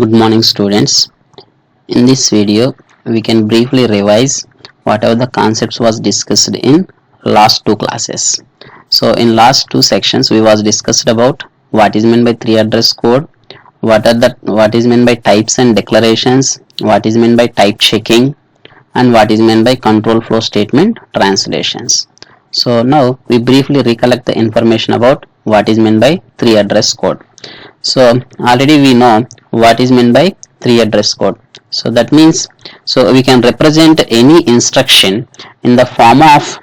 Good morning students. In this video we can briefly revise whatever the concepts was discussed in last two classes. So in last two sections we was discussed about what is meant by three address code, what is meant by types and declarations, what is meant by type checking, and what is meant by control flow statement translations. So now we briefly recollect the information about what is meant by three address code. So already we know what is meant by three address code. So that means we can represent any instruction in the form of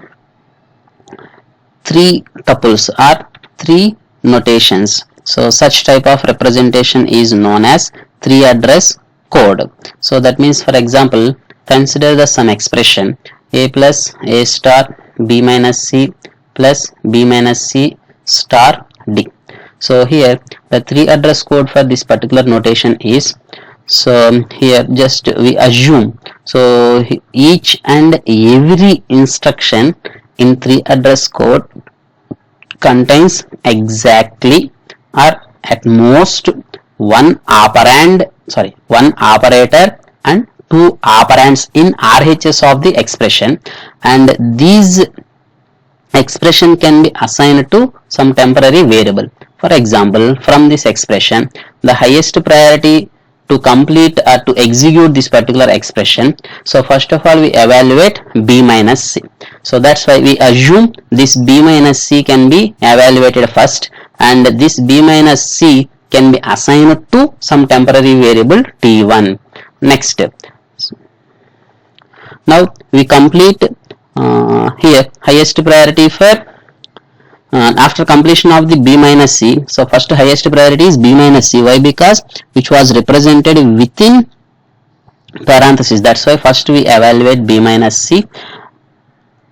three tuples or three notations. So such type of representation is known as three address code. So that means, for example, consider the some expression a plus a star b minus c plus b minus c star d. So here the three address code for this particular notation is, so here just we assume, so each and every instruction in three address code contains exactly or at most one operator and two operands in RHS of the expression, and these expression can be assigned to some temporary variable. For example, from this expression, the highest priority to complete or to execute this particular expression, so first of all we evaluate b minus c. So that's why we assume this b minus c can be evaluated first, and this b minus c can be assigned to some temporary variable t1. Next, now we complete here highest priority for after completion of the b minus c. So first highest priority is b minus c. Why? Because which was represented within parenthesis. That's why first we evaluate b minus c,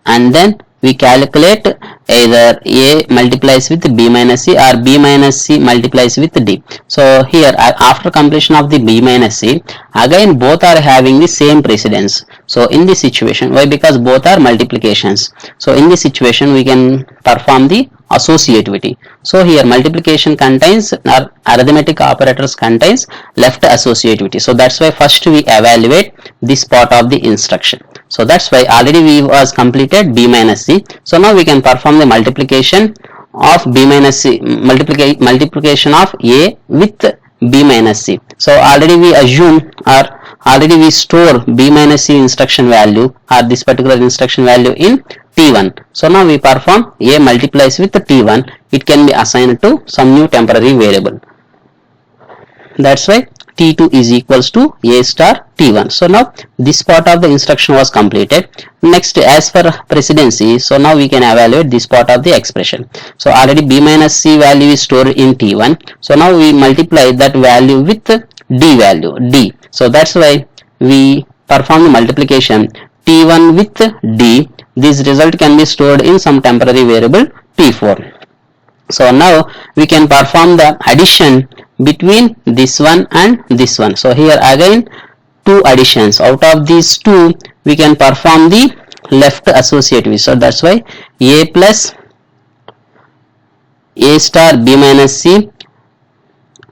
and then we calculate either a multiplies with b minus c or b minus c multiplies with d. So here after completion of the b minus c, again both are having the same precedence. So in this situation, why? Because both are multiplications. So in this situation we can perform the associativity. So here multiplication contains, or arithmetic operators contains left associativity. So that's why first we evaluate this part of the instruction. So that's why already we was completed b minus c. So now we can perform the multiplication of b minus c, multiplication of a with b minus c. So already we assume, or already we store b minus c instruction value or this particular instruction value in t1. So now we perform a multiplies with t1. It can be assigned to some new temporary variable. That's why t2 is equals to a star t1. So now this part of the instruction was completed. Next, as for precedency, so now we can evaluate this part of the expression. So already b minus c value is stored in t1. So now we multiply that value with d value d. So that's why we perform the multiplication t1 with d. This result can be stored in some temporary variable t4. So now we can perform the addition between this one and this one. So here again two additions. Out of these two we can perform the left associativity. So that's why a plus a star b minus c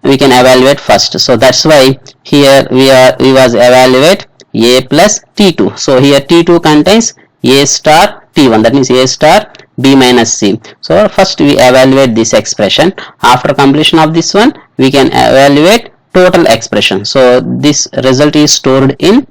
we can evaluate first. So that's why here we was evaluate a plus t2. So here t2 contains a star t1, that means a star b minus c. So first we evaluate this expression. After completion of this one we can evaluate total expression. So this result is stored in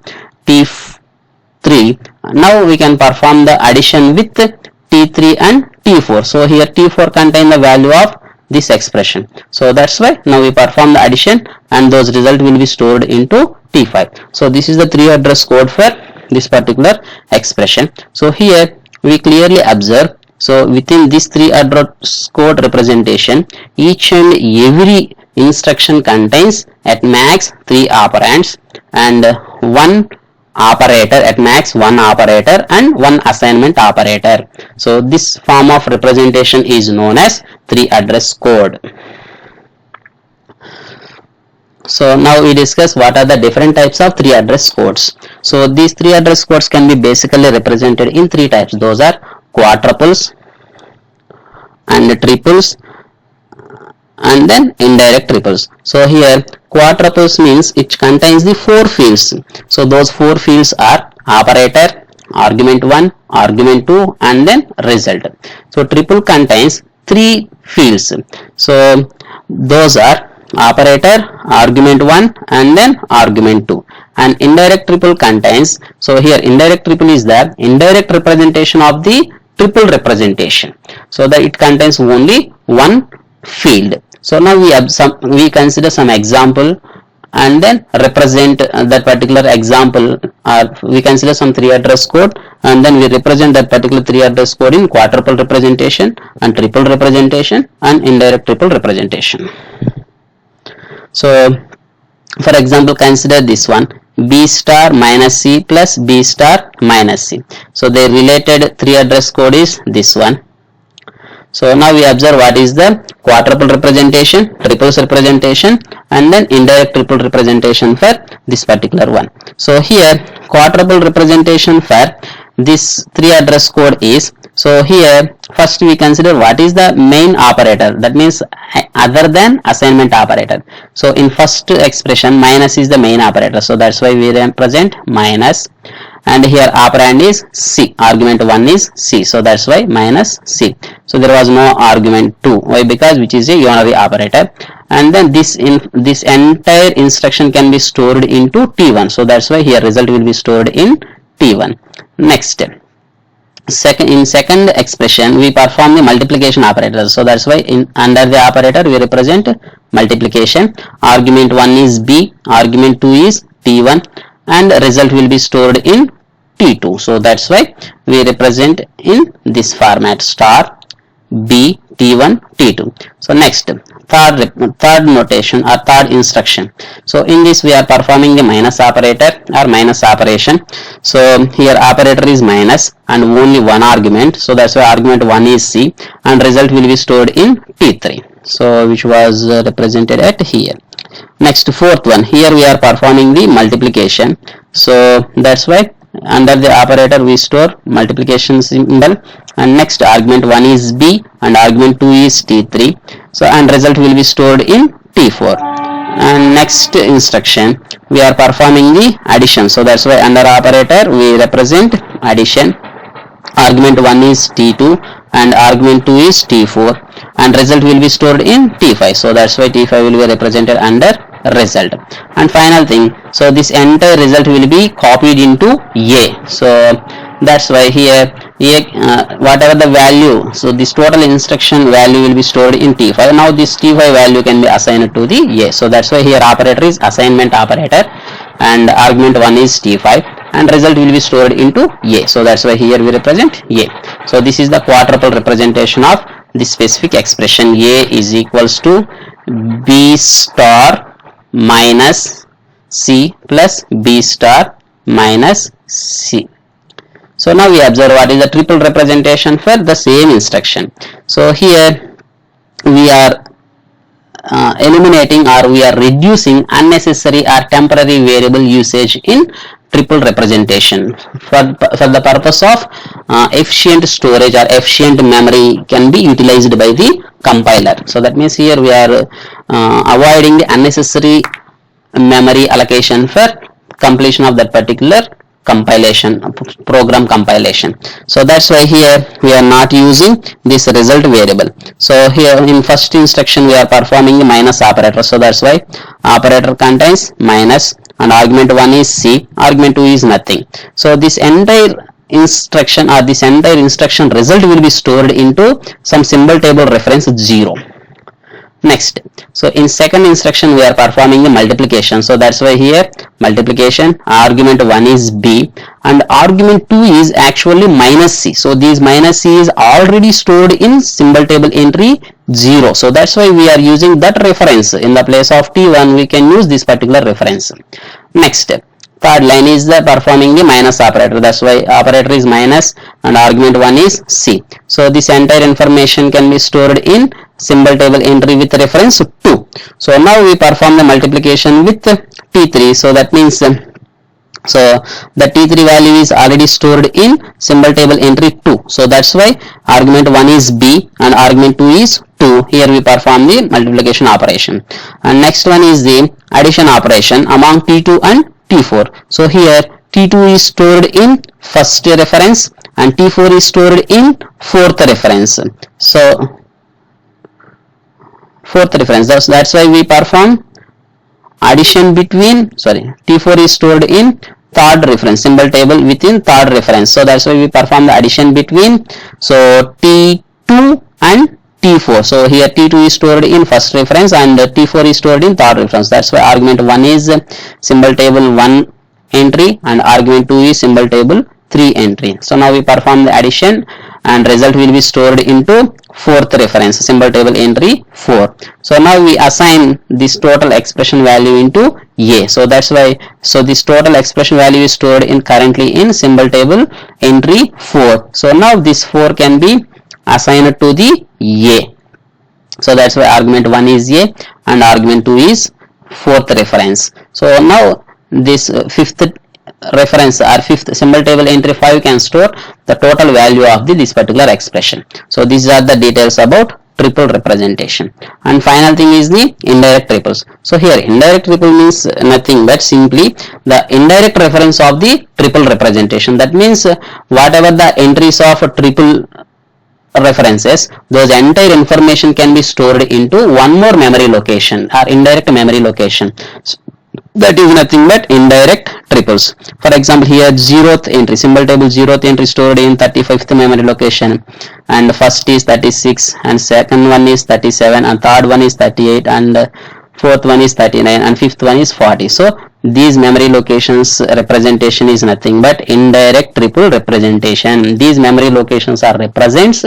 t3. Now we can perform the addition with t3 and t4. So here t4 contain the value of this expression. So that's why now we perform the addition and those results will be stored into t5. So this is the three address code for this particular expression. So here we clearly observe, so within this three address code representation, each and every instruction contains at max three operands and one operator, at max one operator and one assignment operator. So this form of representation is known as three address code. So now we discuss what are the different types of three address codes. So these three address codes can be basically represented in three types. Those are quadruples and triples and then indirect triples. So here quadruples means it contains the 4 fields. So those 4 fields are operator, argument 1, argument 2, and then result. So triple contains 3 fields. So those are operator, argument 1, and then argument 2. And indirect triple contains, so here indirect triple is the indirect representation of the triple representation, so that it contains only one field. So now we consider some example and then represent that particular example, or we consider some 3 address code and then we represent that particular 3 address code in quadruple representation and triple representation and indirect triple representation. So for example, consider this one, B star minus C plus B star minus C. So their related 3 address code is this one. So now we observe what is the quadruple representation, triples representation, and then indirect triple representation for this particular one. So here quadruple representation for this 3 address code is, so here first we consider what is the main operator, that means other than assignment operator. So in first expression minus is the main operator, so that's why we represent minus, and here operand is C, argument 1 is C, so that's why minus C. So there was no argument 2, why? Because which is a unary operator, and then this entire instruction can be stored into T1, so that's why here result will be stored in T1. Next, in second expression we perform the multiplication operator, so that's why under the operator we represent multiplication. Argument 1 is B, argument 2 is T1, and result will be stored in T2, so that's why we represent in this format, star B T1 T2. So next, third notation or third instruction. So in this we are performing the minus operator or minus operation. So here operator is minus and only one argument, so that's why argument 1 is C, and result will be stored in T3, so which was represented at here. Next, fourth one, here we are performing the multiplication, so that's why under the operator we store multiplication symbol, and next argument 1 is B and argument 2 is T3, so and result will be stored in T4. And next instruction we are performing the addition, so that's why under operator we represent addition. Argument 1 is T2 and argument 2 is T4, and result will be stored in T5, so that's why T5 will be represented under result. And final thing, so this entire result will be copied into A, so that's why here whatever the value, so this total instruction value will be stored in T5. Now this T5 value can be assigned to the A, so that's why here operator is assignment operator and argument 1 is T5 and result will be stored into A, so that's why here we represent A. So this is the quadruple representation of this specific expression, A is equals to B star minus C plus B star minus C. So now we observe what is the triple representation for the same instruction. So here we are eliminating or we are reducing unnecessary or temporary variable usage in triple representation for the purpose of efficient storage or efficient memory can be utilized by the compiler. So that means here we are avoiding the unnecessary memory allocation for completion of that particular compilation, program compilation. So that's why here we are not using this result variable. So here in first instruction we are performing the minus operator, so that's why operator contains minus and argument 1 is C, argument 2 is nothing. So this entire instruction or this entire instruction result will be stored into some symbol table reference 0. Next, so in second instruction we are performing the multiplication, so that's why here multiplication, argument 1 is B and argument 2 is actually minus C, so this minus C is already stored in symbol table entry 0, so that's why we are using that reference. In the place of T1 we can use this particular reference. Next, third line is the performing the minus operator, that's why operator is minus and argument 1 is C. So this entire information can be stored in symbol table entry with reference 2. So now we perform the multiplication with T3, so that means so the T3 value is already stored in symbol table entry 2, so that's why argument 1 is B and argument 2 is 2. Here we perform the multiplication operation. And next one is the addition operation among T2 and T4. So here T2 is stored in first reference and T4 is stored in fourth reference. So fourth reference, that's why we perform addition between, T4 is stored in third reference, symbol table within third reference. So that's why we perform the addition between, so T2 and T4. So here T2 is stored in first reference and T4 is stored in third reference. That's why argument 1 is symbol table 1 entry and argument 2 is symbol table 3 entry. So now we perform the addition and result will be stored into fourth reference, symbol table entry 4. So now we assign this total expression value into A. So that's why, so this total expression value is stored in currently in symbol table entry 4. So now this 4 can be assigned to the A. So that's why argument 1 is A and argument 2 is fourth reference. So now this fifth reference or fifth symbol table entry 5 can store the total value of this particular expression. So these are the details about triple representation. And final thing is the indirect triples. So here indirect triple means nothing but simply the indirect reference of the triple representation. That means whatever the entries of triple references, those entire information can be stored into one more memory location or indirect memory location. So that is nothing but indirect triples. For example, here 0th entry, symbol table 0th entry stored in 35th memory location, and first is 36 and second one is 37 and third one is 38 and fourth one is 39 and fifth one is 40. So these memory locations representation is nothing but indirect triple representation. These memory locations are represents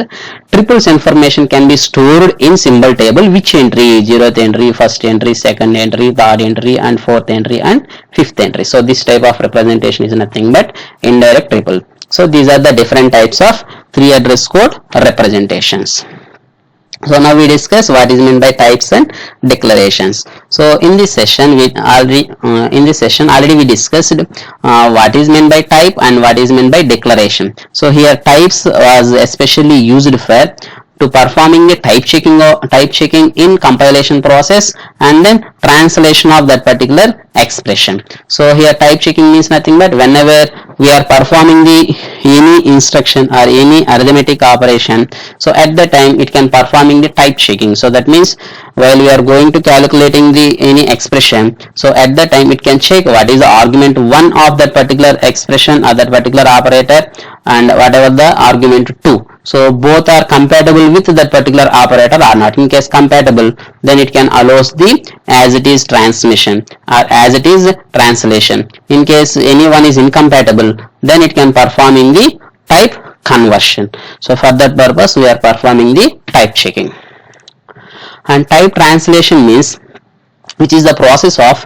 triples information can be stored in symbol table which entry, 0th entry, first entry, second entry, third entry and fourth entry and fifth entry. So this type of representation is nothing but indirect triple. So these are the different types of 3 address code representations. So now we discuss what is meant by types and declarations. So in this session we already we discussed what is meant by type and what is meant by declaration. So here types was especially used for to performing the type checking in compilation process and then translation of that particular expression. So here type checking means nothing but whenever we are performing the any instruction or any arithmetic operation, so at the time it can performing the type checking. So that means while we are going to calculating the any expression, so at the time it can check what is the argument 1 of that particular expression or that particular operator and whatever the argument 2. So both are compatible with that particular operator or not. In case compatible, then it can allows the as it is transmission or as it is translation. In case any one is incompatible, then it can perform in the type conversion. So for that purpose we are performing the type checking. And type translation means which is the process of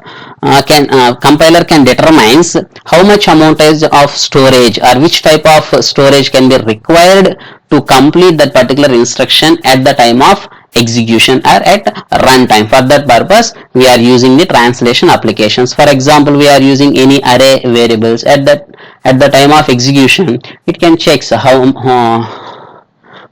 compiler can determines how much amount of storage or which type of storage can be required to complete that particular instruction at the time of execution or at runtime. For that purpose we are using the translation applications. For example, we are using any array variables at the time of execution. It can check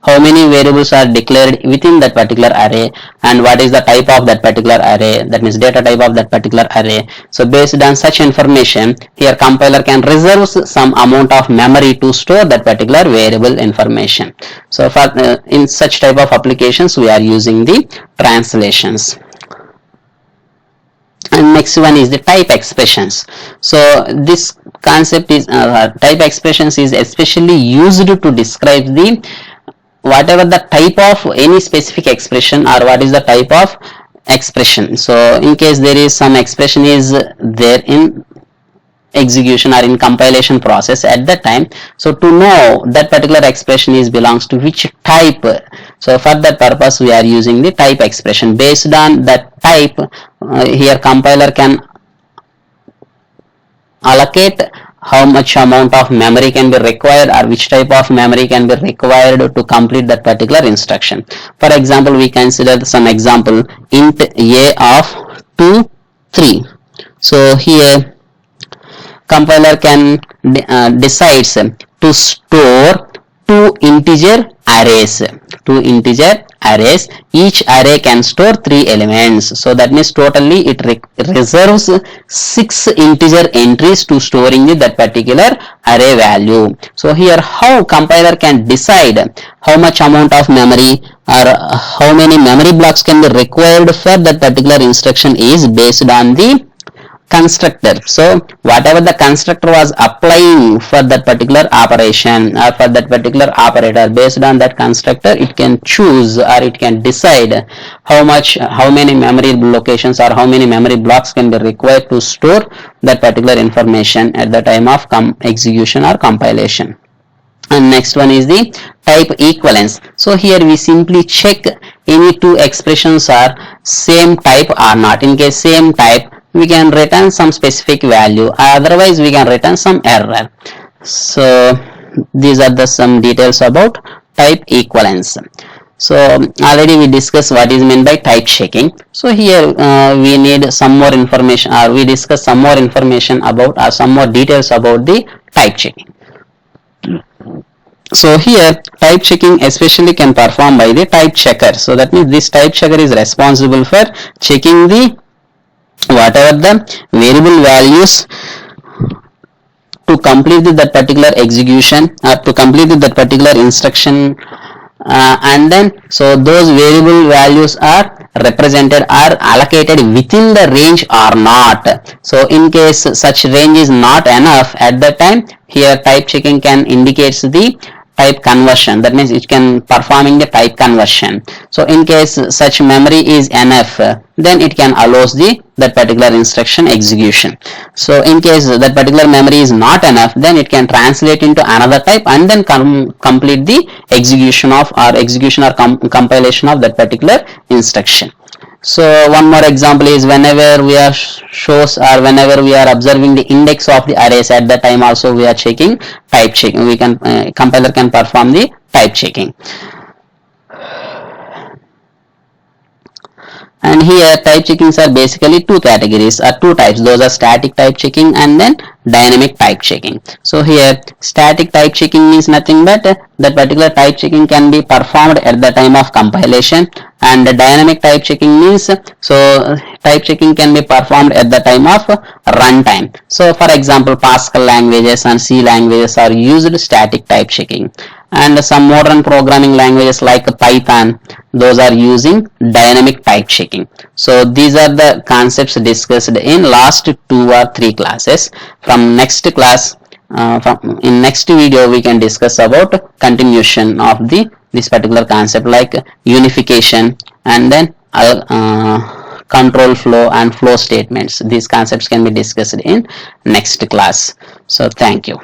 how many variables are declared within that particular array and what is the type of that particular array, that means data type of that particular array. So based on such information, here compiler can reserve some amount of memory to store that particular variable information. So for in such type of applications we are using the translations. And next one is the type expressions. So this concept is type expressions is especially used to describe the whatever the type of any specific expression or what is the type of expression. So in case there is some expression is there in execution or in compilation process at that time, so to know that particular expression is belongs to which type, so for that purpose we are using the type expression. Based on that type, here compiler can allocate how much amount of memory can be required or which type of memory can be required to complete that particular instruction. For example, we consider some example int a of 2 3. So here compiler can decides to store two integer arrays. Each array can store 3 elements. So that means totally it reserves 6 integer entries to storing that particular array value. So here how compiler can decide how much amount of memory or how many memory blocks can be required for that particular instruction is based on the constructor. So whatever the constructor was applying for that particular operation or for that particular operator, based on that constructor it can choose or it can decide how many memory locations or how many memory blocks can be required to store that particular information at the time of execution or compilation. And next one is the type equivalence. So here we simply check any two expressions are same type or not. In case same type, we can return some specific value, otherwise we can return some error. So these are the some details about type equivalence. So already we discussed what is meant by type checking. So here we need some more information, or we discuss some more information about or some more details about the type checking. So here type checking especially can perform by the type checker. So that means this type checker is responsible for checking the whatever the variable values to complete that particular execution or to complete that particular instruction, and then so those variable values are represented or allocated within the range or not. So in case such range is not enough, at that time here type checking can indicates the type conversion. That means it can performing the type conversion. So in case such memory is enough, then it can allows that particular instruction execution. So in case that particular memory is not enough, then it can translate into another type and then complete the execution of compilation of that particular instruction. So one more example is whenever we are shows or whenever we are observing the index of the arrays, at that time also we are checking type checking. We can compiler can perform the type checking. And here type checkings are basically two categories or two types. Those are static type checking and then dynamic type checking. So here static type checking means nothing but that particular type checking can be performed at the time of compilation, and the dynamic type checking means so type checking can be performed at the time of runtime. So for example, Pascal languages and C languages are used static type checking, and some modern programming languages like Python, those are using dynamic type checking. So these are the concepts discussed in last 2 or 3 classes. From next class, in next video we can discuss about continuation of this particular concept like unification and then control flow and flow statements. These concepts can be discussed in next class. So thank you.